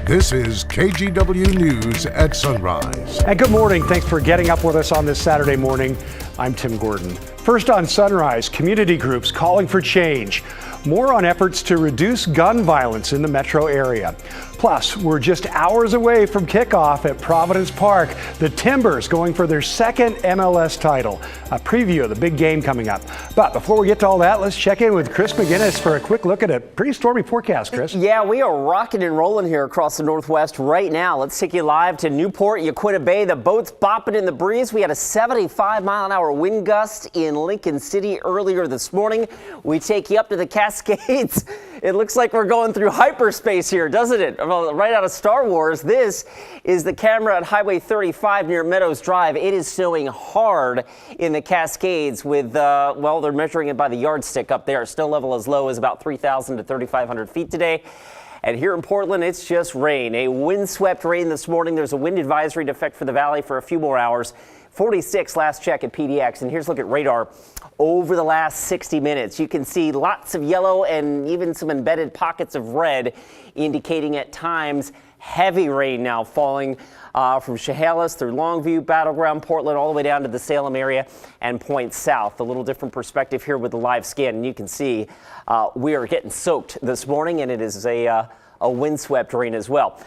This is KGW News at Sunrise. And good morning. Thanks for getting up with us on this Saturday morning. I'm Tim Gordon. First on Sunrise, community groups calling for change. More on efforts to reduce gun violence in the metro area. Plus, we're just hours away from kickoff at Providence Park. The Timbers going for their second MLS title. A preview of the big game coming up. But before we get to all that, let's check in with Chris McGinnis for a quick look at a pretty stormy forecast, Chris. Yeah, we are rocking and rolling here across the Northwest right now. Let's take you live to Newport, Yaquita Bay. The boat's bopping in the breeze. We had a 75-mile-an-hour wind gust in Lincoln City earlier this morning. We take you up to the Cascades. It looks like we're going through hyperspace here, doesn't it? Right out of Star Wars. This is the camera at Highway 35 near Meadows Drive. It is snowing hard in the Cascades with, well, they're measuring it by the yardstick up there. Snow level as low as about 3,000 to 3,500 feet today. And here in Portland, it's just rain. A windswept rain this morning. There's a wind advisory in effect for the valley for a few more hours. 46 last check at PDX. And here's a look at radar over the last 60 minutes. You can see lots of yellow and even some embedded pockets of red, indicating at times heavy rain now falling from Chehalis through Longview, Battleground, Portland, all the way down to the Salem area and points south. A little different perspective here with the live scan. And you can see we are getting soaked this morning, and it is a windswept rain as well.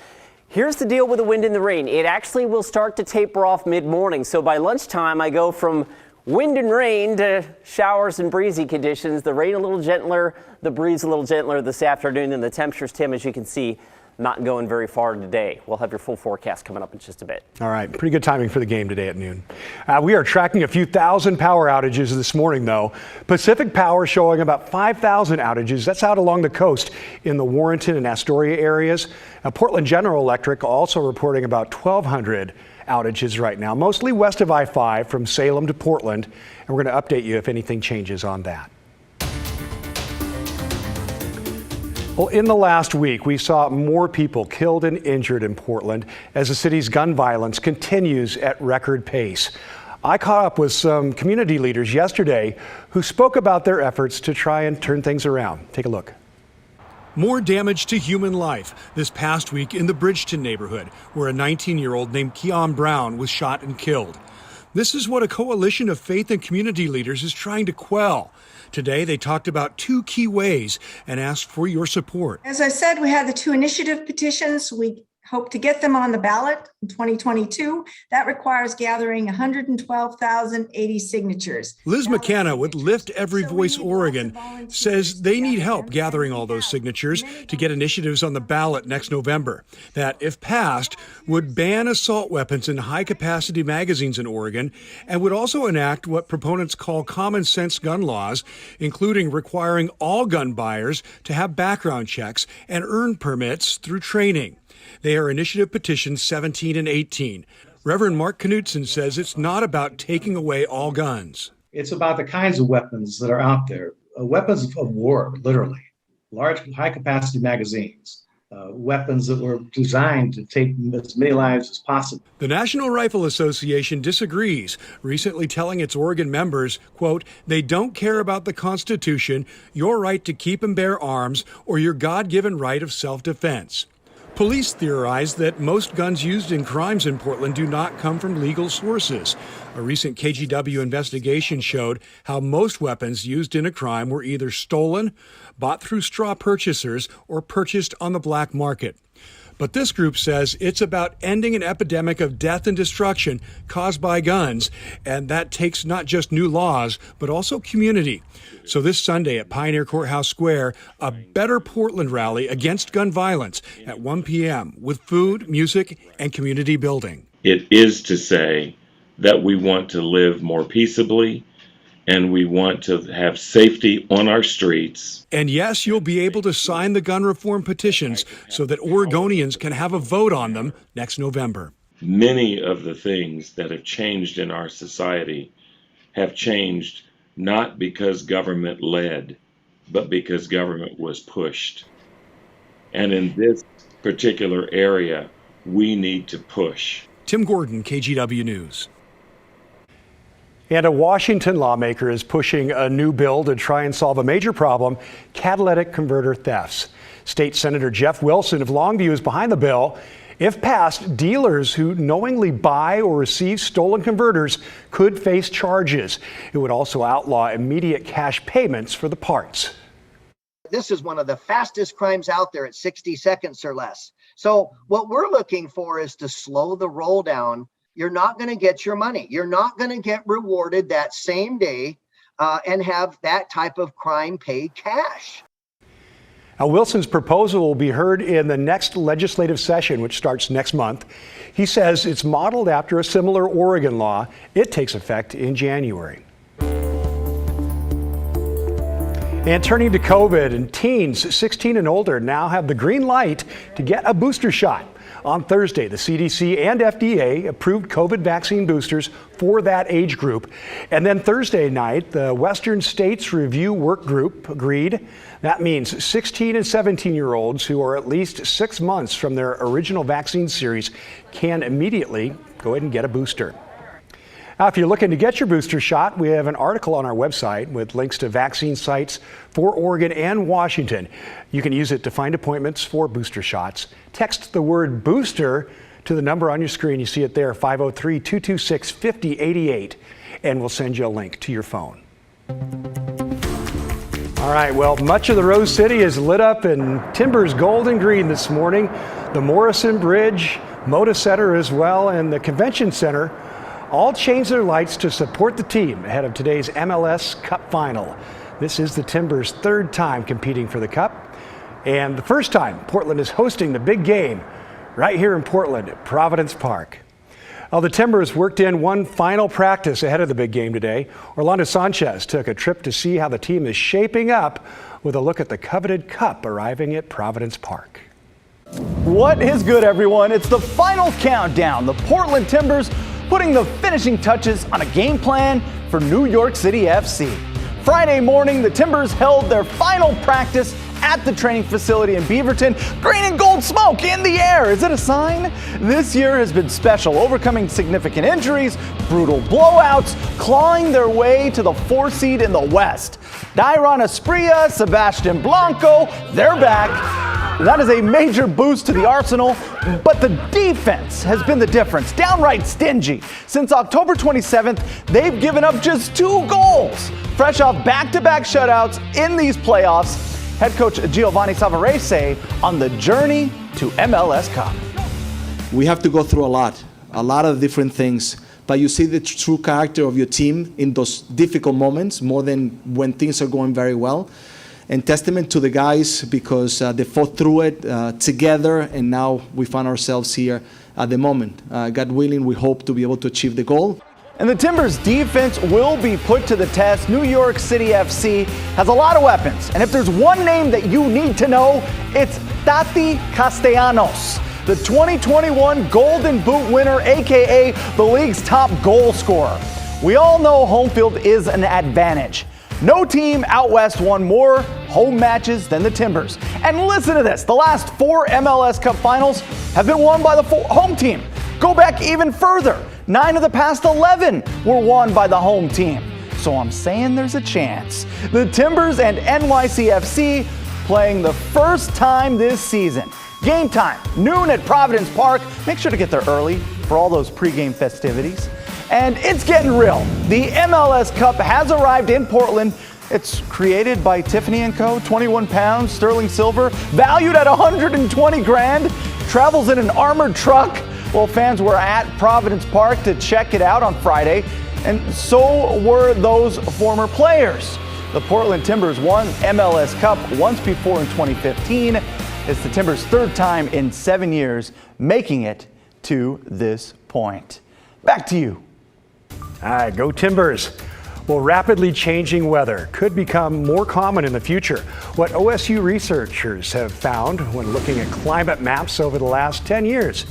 Here's the deal with the wind and the rain. It actually will start to taper off mid-morning. So by lunchtime, I go from wind and rain to showers and breezy conditions. The rain a little gentler, the breeze a little gentler this afternoon, and the temperatures, Tim, as you can see, not going very far today. We'll have your full forecast coming up in just a bit. All right, pretty good timing for the game today at noon. We are tracking a few thousand power outages this morning, though. Pacific Power showing about 5,000 outages. That's out along the coast in the Warrenton and Astoria areas. Portland General Electric also reporting about 1,200 outages right now, mostly west of I-5 from Salem to Portland. And we're going to update you if anything changes on that. Well, in the last week, we saw more people killed and injured in Portland as the city's gun violence continues at record pace. I caught up with some community leaders yesterday who spoke about their efforts to try and turn things around. Take a look. More damage to human life this past week in the Bridgeton neighborhood, where a 19-year-old named Keon Brown was shot and killed. This is what a coalition of faith and community leaders is trying to quell. Today, they talked about two key ways and asked for your support. As I said, we had the two initiative petitions. We hope to get them on the ballot in 2022. That requires gathering 112,080 signatures. Liz McKenna with Lift Every Voice Oregon says they need help gathering all those signatures to get initiatives on the ballot next November that, if passed, would ban assault weapons in high-capacity magazines in Oregon and would also enact what proponents call common sense gun laws, including requiring all gun buyers to have background checks and earn permits through training. They are initiative petitions 17 and 18. Reverend Mark Knutson says it's not about taking away all guns. It's about the kinds of weapons that are out there, weapons of war, literally, large, high-capacity magazines, weapons that were designed to take as many lives as possible. The National Rifle Association disagrees, recently telling its Oregon members, quote, they don't care about the Constitution, your right to keep and bear arms, or your God-given right of self-defense. Police theorize that most guns used in crimes in Portland do not come from legal sources. A recent KGW investigation showed how most weapons used in a crime were either stolen, bought through straw purchasers, or purchased on the black market. But this group says it's about ending an epidemic of death and destruction caused by guns, and that takes not just new laws, but also community. So this Sunday at Pioneer Courthouse Square, a Better Portland rally against gun violence at 1 p.m. with food, music, and community building. It is to say that we want to live more peaceably, and we want to have safety on our streets. And yes, you'll be able to sign the gun reform petitions so that Oregonians can have a vote on them next November. Many of the things that have changed in our society have changed not because government led, but because government was pushed. And in this particular area, we need to push. Tim Gordon, KGW News. And a Washington lawmaker is pushing a new bill to try and solve a major problem, catalytic converter thefts. State Senator Jeff Wilson of Longview is behind the bill. If passed, dealers who knowingly buy or receive stolen converters could face charges. It would also outlaw immediate cash payments for the parts. This is one of the fastest crimes out there at 60 seconds or less. So what we're looking for is to slow the roll down. You're not going to get your money. You're not going to get rewarded that same day and have that type of crime paid cash. Now, Wilson's proposal will be heard in the next legislative session, which starts next month. He says it's modeled after a similar Oregon law. It takes effect in January. And turning to COVID, and teens 16 and older now have the green light to get a booster shot. On Thursday, the CDC and FDA approved COVID vaccine boosters for that age group. And then Thursday night, the Western States Review Work Group agreed. That means 16 and 17-year-olds who are at least 6 months from their original vaccine series can immediately go ahead and get a booster. Now, if you're looking to get your booster shot, we have an article on our website with links to vaccine sites for Oregon and Washington. You can use it to find appointments for booster shots. Text the word booster to the number on your screen. You see it there, 503-226-5088, and we'll send you a link to your phone. All right, well, much of the Rose City is lit up in Timbers gold and green this morning. The Morrison Bridge, Moda Center as well, and the Convention Center all changed their lights to support the team ahead of today's MLS Cup final. This is the Timbers' third time competing for the Cup, and the first time Portland is hosting the big game right here in Portland at Providence Park. Well, the Timbers worked in one final practice ahead of the big game today. Orlando Sanchez took a trip to see how the team is shaping up with a look at the coveted Cup arriving at Providence Park. What is good, everyone? It's the final countdown. The Portland Timbers putting the finishing touches on a game plan for New York City FC. Friday morning, the Timbers held their final practice at the training facility in Beaverton. Green and gold smoke in the air. Is it a sign? This year has been special, overcoming significant injuries, brutal blowouts, clawing their way to the 4 seed in the West. Dairon Asprilla, Sebastian Blanco, they're back. That is a major boost to the arsenal, but the defense has been the difference, downright stingy. Since October 27th, they've given up just 2 goals, fresh off back-to-back shutouts in these playoffs. Head coach Giovanni Savarese on the journey to MLS Cup. We have to go through a lot of different things, but you see the true character of your team in those difficult moments more than when things are going very well. And testament to the guys because they fought through it together, and now we find ourselves here at the moment. God willing, we hope to be able to achieve the goal. And the Timbers defense will be put to the test. New York City FC has a lot of weapons, and if there's one name that you need to know, it's Tati Castellanos, the 2021 Golden Boot winner, aka the league's top goal scorer. We all know home field is an advantage. No team out west won more home matches than the Timbers. And listen to this, the last 4 MLS Cup finals have been won by the home team. Go back even further. 9 of the past 11 were won by the home team. So I'm saying there's a chance. The Timbers and NYCFC playing the first time this season. Game time, noon at Providence Park. Make sure to get there early for all those pregame festivities. And it's getting real. The MLS Cup has arrived in Portland. It's created by Tiffany & Co., 21 pounds, sterling silver, valued at 120 grand, travels in an armored truck. Well, fans were at Providence Park to check it out on Friday, and so were those former players. The Portland Timbers won MLS Cup once before in 2015. It's the Timbers' third time in 7 years making it to this point. Back to you. All right, go Timbers. Well, rapidly changing weather could become more common in the future. What OSU researchers have found when looking at climate maps over the last 10 years.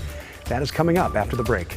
That is coming up after the break.